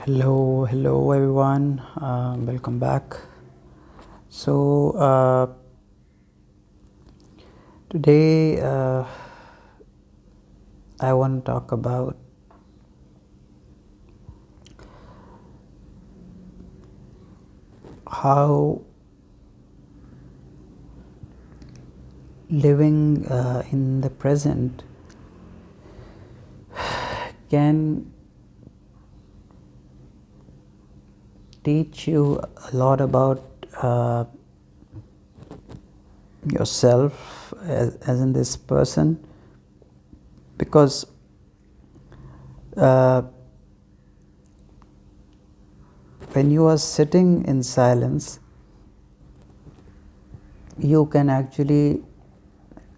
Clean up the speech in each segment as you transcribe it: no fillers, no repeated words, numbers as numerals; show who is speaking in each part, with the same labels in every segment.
Speaker 1: Hello everyone. Welcome back. So today I want to talk about how living in the present can teach you a lot about yourself as in this person, because when you are sitting in silence, you can actually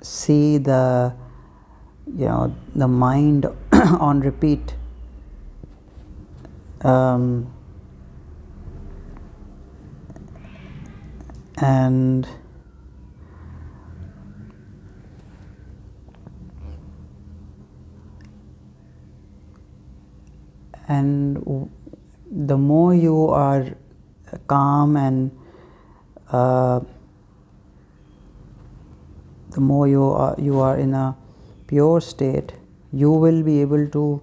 Speaker 1: see the mind on repeat. And the more you are calm and the more you are in a pure state, you will be able to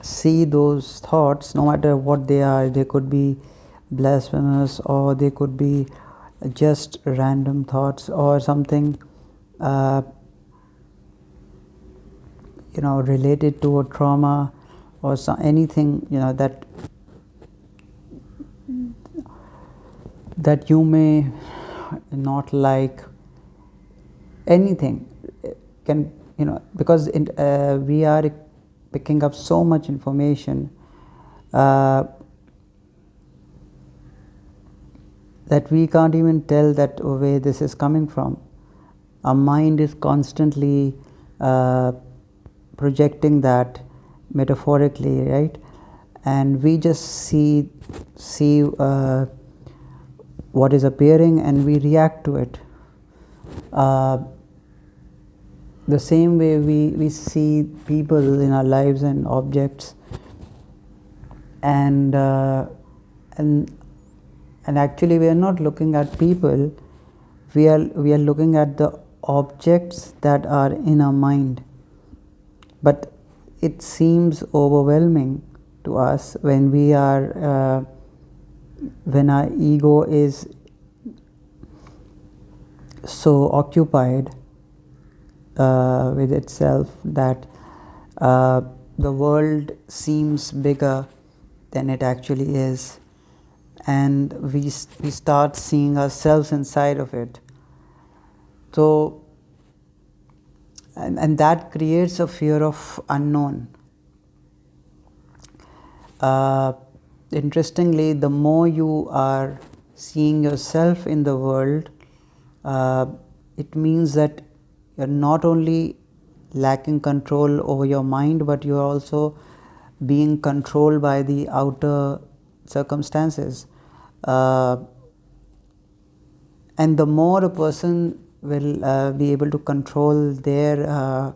Speaker 1: see those thoughts, no matter what they are. They could be blasphemous, or they could be just random thoughts, or something related to a trauma, or anything that you may not like. Anything can, because we are picking up so much information that we can't even tell that where this is coming from. Our mind is constantly projecting that metaphorically, right? And we just see what is appearing, and we react to it. The same way we see people in our lives and objects, and actually we are not looking at people. We are looking at the objects that are in our mind. But it seems overwhelming to us when we are when our ego is so occupied with itself that the world seems bigger than it actually is, and we start seeing ourselves inside of it. So and that creates a fear of unknown. Interestingly, the more you are seeing yourself in the world, it means that you're not only lacking control over your mind, but you're also being controlled by the outer circumstances. And the more a person will be able to control their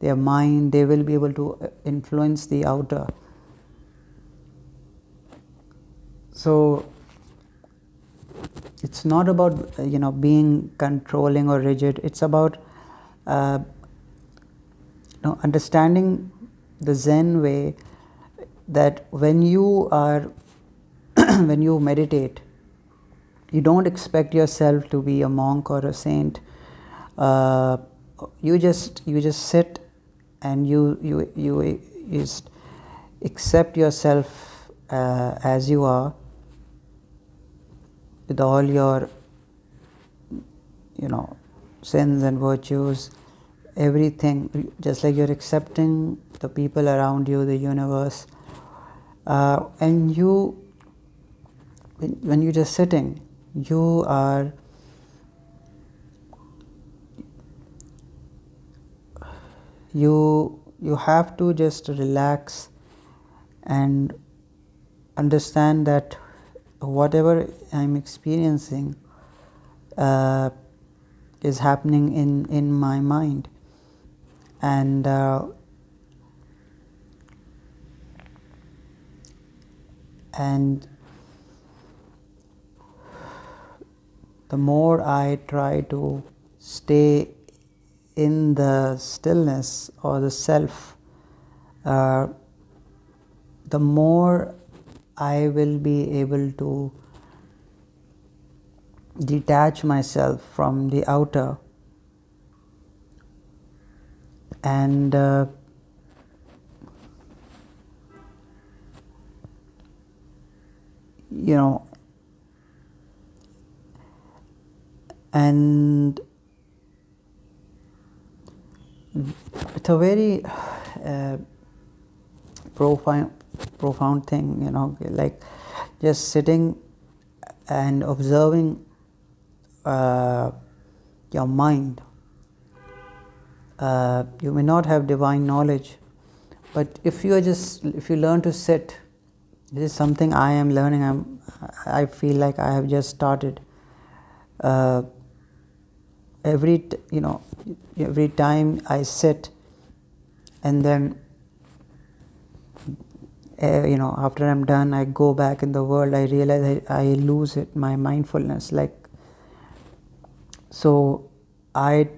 Speaker 1: mind, they will be able to influence the outer. So it's not about being controlling or rigid. It's about understanding the Zen way, that when you are when you meditate, you don't expect yourself to be a monk or a saint. You just sit, and you just accept yourself as you are, with all your sins and virtues, everything, just like you're accepting the people around you, the universe. And when you're just sitting, you have to just relax and understand that whatever I'm experiencing is happening in my mind. And And the more I try to stay in the stillness or the self, the more I will be able to detach myself from the outer and you know, and it's a very profound thing, you know, like just sitting and observing your mind. You may not have divine knowledge, but if you learn to sit, this is something I am learning. I feel like I have just started. Every time I sit, and then after I'm done, I go back in the world. I realize I lose it, my mindfulness. So I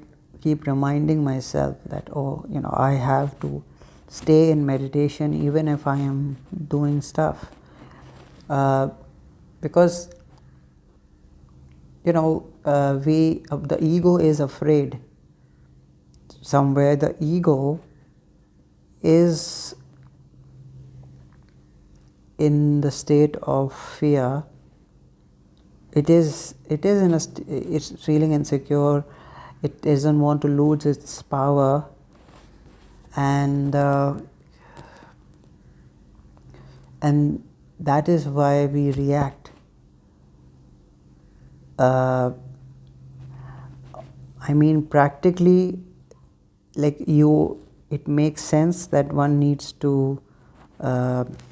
Speaker 1: keep reminding myself that I have to stay in meditation even if I am doing stuff, because the ego is afraid. Somewhere the ego is in the state of fear. It's feeling insecure. It doesn't want to lose its power, and that is why we react. Practically, it makes sense that one needs to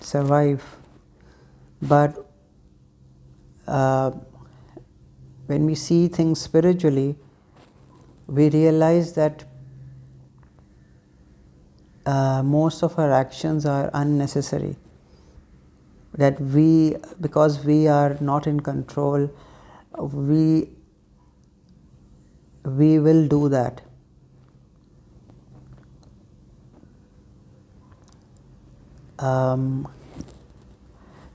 Speaker 1: survive, but when we see things spiritually, we realize that most of our actions are unnecessary. That because we are not in control, we will do that.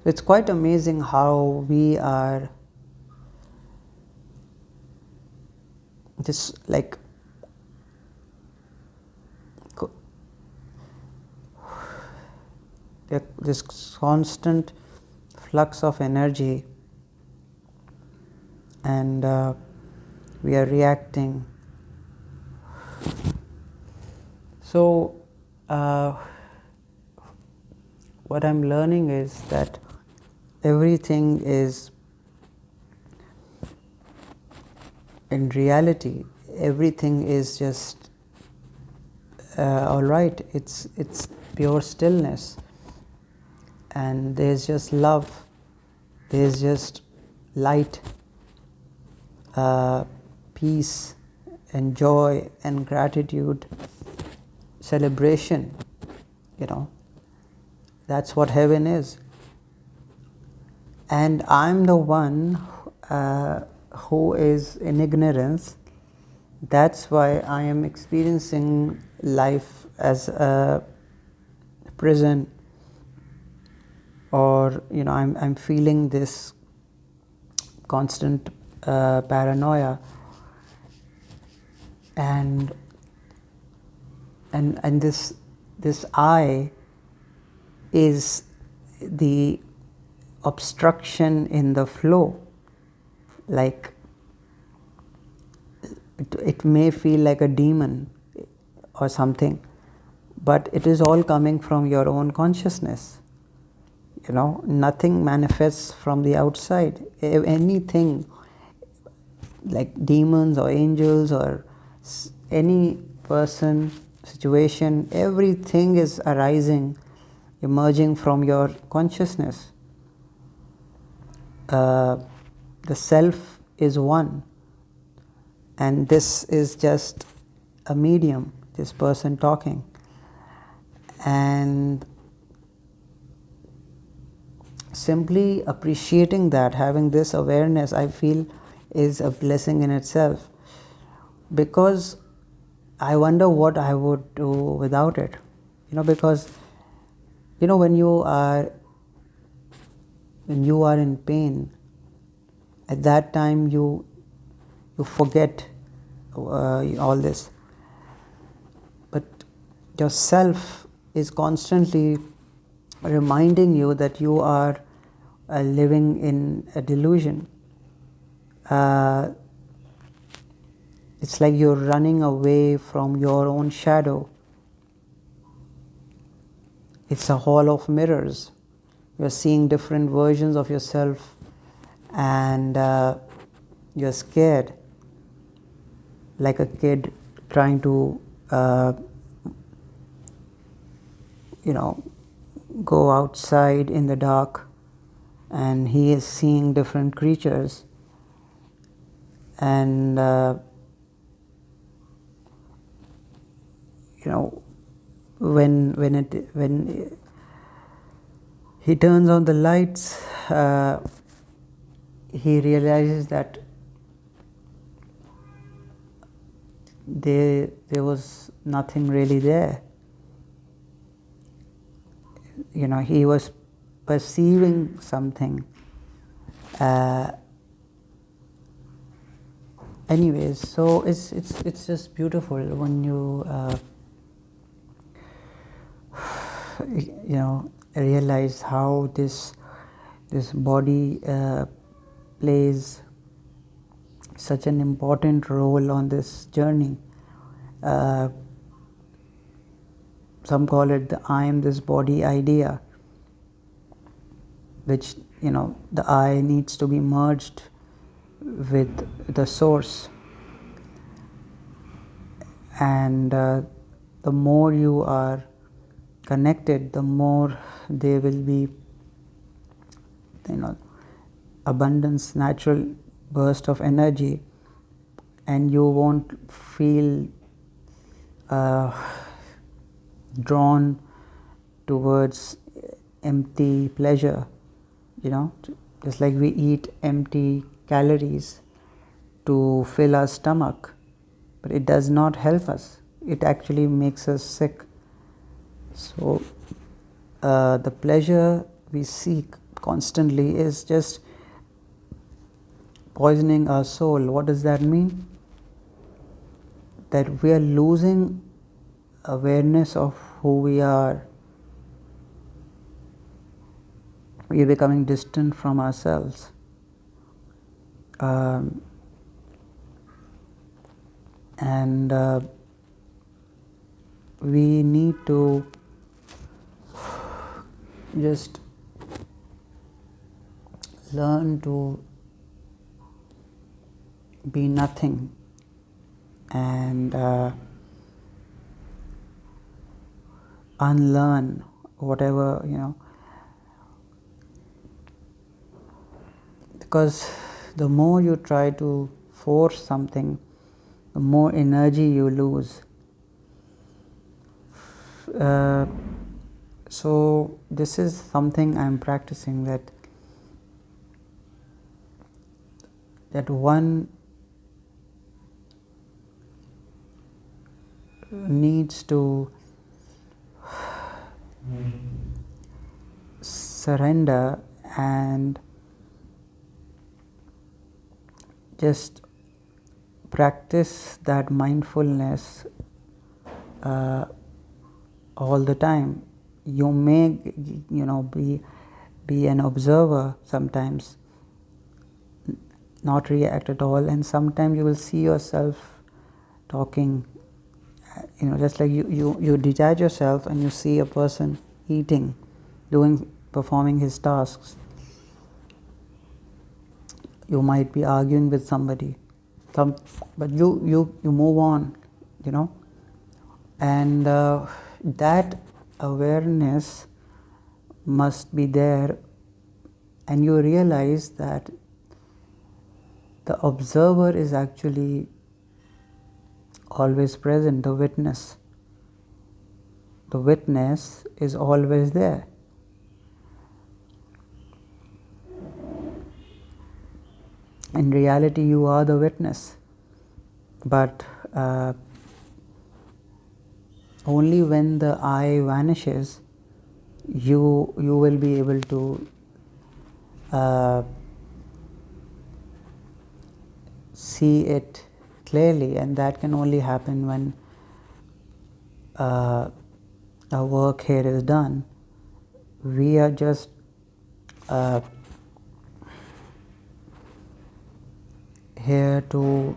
Speaker 1: It's quite amazing how we are just like this constant flux of energy, and we are reacting. So what I'm learning is that everything is, in reality, everything is just all right. It's pure stillness, and there's just love, there's just light, peace and joy and gratitude, celebration. That's what heaven is. And I'm the one who is in ignorance. That's why I am experiencing life as a prison, or I'm feeling this constant paranoia, and this I is the obstruction in the flow. Like it may feel like a demon or something, but it is all coming from your own consciousness. Nothing manifests from the outside. Anything like demons or angels or any person, situation, everything is arising, emerging from your consciousness. The self is one, and this is just a medium, this person talking. And simply appreciating that, having this awareness, I feel is a blessing in itself, because I wonder what I would do without it. Because when you are in pain, at that time you forget all this, but yourself is constantly reminding you that you are living in a delusion. It's like you're running away from your own shadow. It's a hall of mirrors. You're seeing different versions of yourself, and you're scared, like a kid trying to go outside in the dark, and he is seeing different creatures, and when he turns on the lights, he realizes that there was nothing really there. He was perceiving something. Anyways, so it's just beautiful when you realize how this body plays such an important role on this journey. Some call it the I am this body idea, which the I needs to be merged with the source, and the more you are connected, the more there will be abundance, natural burst of energy, and you won't feel drawn towards empty pleasure. Just like we eat empty calories to fill our stomach, but it does not help us. It actually makes us sick. So the pleasure we seek constantly is just poisoning our soul. What does that mean? That we are losing awareness of who we are. We are becoming distant from ourselves. And we need to just learn to be nothing, and unlearn whatever, because the more you try to force something, the more energy you lose. So this is something I'm practicing, that one needs to surrender and just practice that mindfulness all the time. You may be an observer sometimes, not react at all, and sometimes you will see yourself talking, just like you detach yourself and you see a person eating, performing his tasks. You might be arguing with somebody, but you move on, and that awareness must be there, and you realize that the observer is actually always present, the witness. The witness is always there. In reality, you are the witness, but only when the I vanishes, you will be able to see it clearly, and that can only happen when our work here is done. We are just here to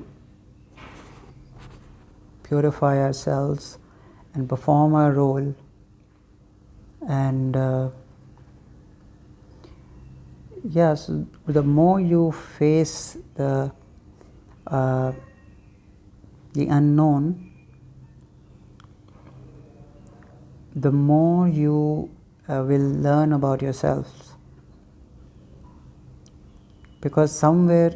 Speaker 1: purify ourselves and perform our role, and yes, the more you face the unknown, the more you will learn about yourselves, because somewhere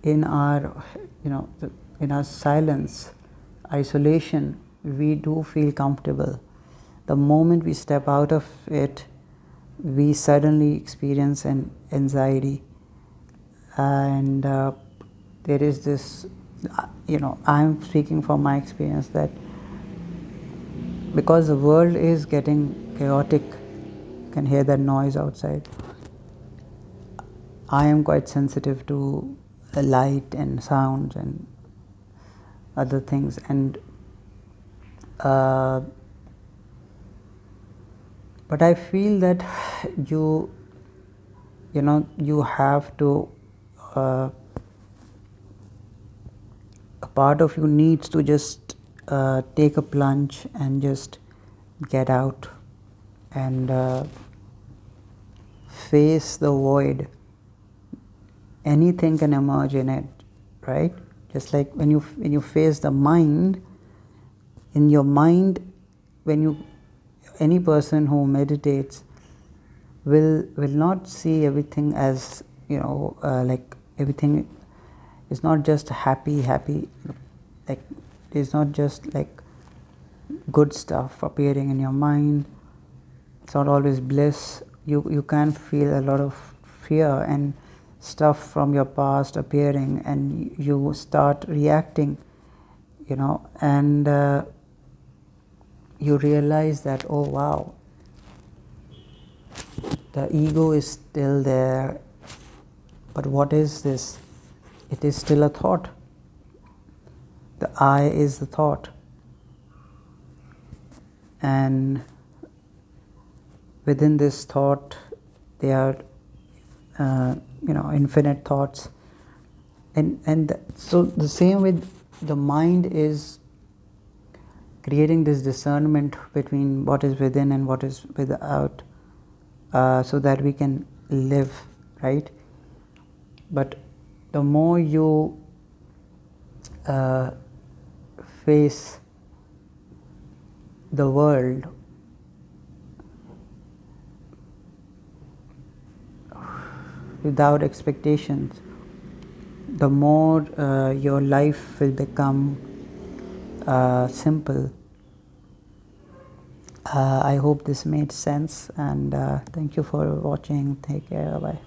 Speaker 1: in our in our silence, isolation, we do feel comfortable. The moment we step out of it, we suddenly experience an anxiety, and there is this, I'm speaking from my experience, that because the world is getting chaotic, you can hear that noise outside. I am quite sensitive to light and sound and other things, and but I feel that you have to, a part of you needs to just take a plunge and just get out and face the void. Anything can emerge in it, right? Just like when you face the mind, in your mind, any person who meditates will not see everything as like everything is not just happy, like it's not just like good stuff appearing in your mind. It's not always bliss. You can feel a lot of fear and stuff from your past appearing, and you start reacting, and you realize that, oh wow, the ego is still there, but what is this? It is still a thought. The I is the thought, and within this thought there are infinite thoughts, and so the same with the mind is creating this discernment between what is within and what is without, so that we can live, right? But the more you face the world without expectations, the more your life will become simple. I hope this made sense, and thank you for watching. Take care. Bye.